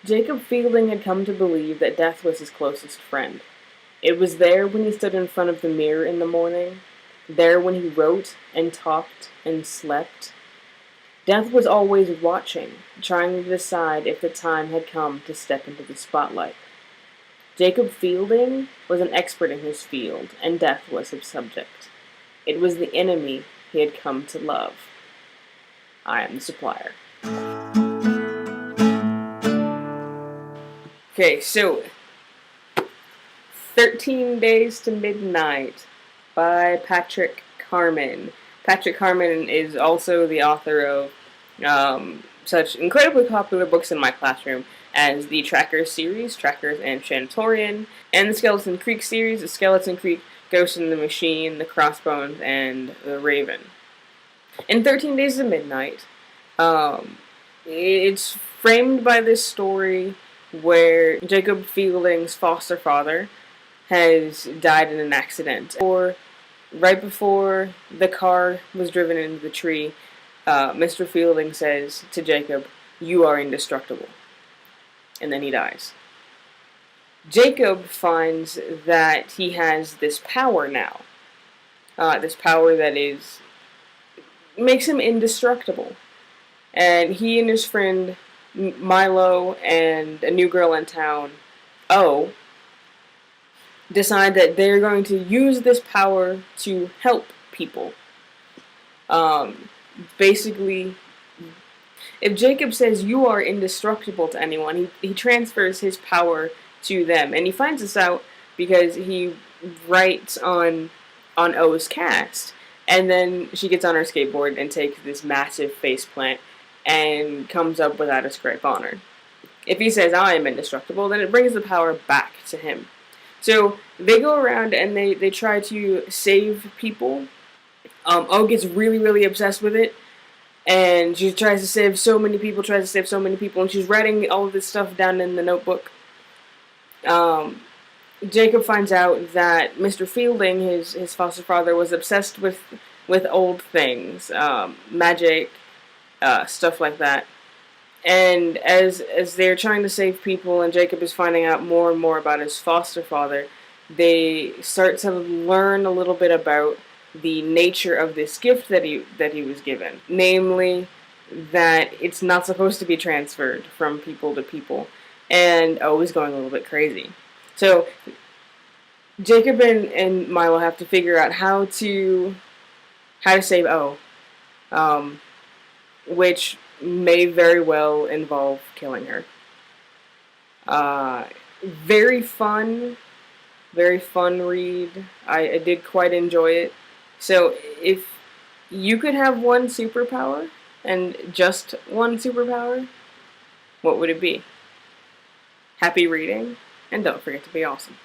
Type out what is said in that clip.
Jacob Fielding had come to believe that death was his closest friend. It was there when he stood in front of the mirror in the morning, there when he wrote and talked and slept. Death was always watching, trying to decide if the time had come to step into the spotlight. Jacob Fielding was an expert in his field, and death was his subject. It was the enemy he had come to love. I am the supplier. Okay, so 13 Days to Midnight by Patrick Carman. Patrick Carman is also the author of such incredibly popular books in my classroom as the Trackers series, Trackers and Shanatorian, and the Skeleton Creek series, the Skeleton Creek, Ghost in the Machine, the Crossbones, and the Raven. In 13 Days to Midnight, it's framed by this story where Jacob Fielding's foster father has died in an accident. Or right before the car was driven into the tree, Mr. Fielding says to Jacob, "You are indestructible." And then he dies. Jacob finds that he has this power now. This power that makes him indestructible. And he and his friend Milo and a new girl in town, O, decide that they're going to use this power to help people. Basically, if Jacob says you are indestructible to anyone, he transfers his power to them. And he finds this out because he writes on O's cast. And then she gets on her skateboard and takes this massive faceplant and comes up without a scrape on her. If he says I am indestructible, then it brings the power back to him. So they go around and they try to save people. O gets really, really obsessed with it. And she tries to save so many people, and she's writing all of this stuff down in the notebook. Jacob finds out that Mr. Fielding, his foster father, was obsessed with old things, magic, stuff like that. And as they're trying to save people, and Jacob is finding out more and more about his foster father, they start to learn a little bit about the nature of this gift that he was given. Namely, that it's not supposed to be transferred from people to people. And O is going a little bit crazy. So Jacob and Milo have to figure out how to save O, which may very well involve killing her. Very fun read. I did quite enjoy it. So if you could have one superpower, and just one superpower, what would it be? Happy reading, and don't forget to be awesome.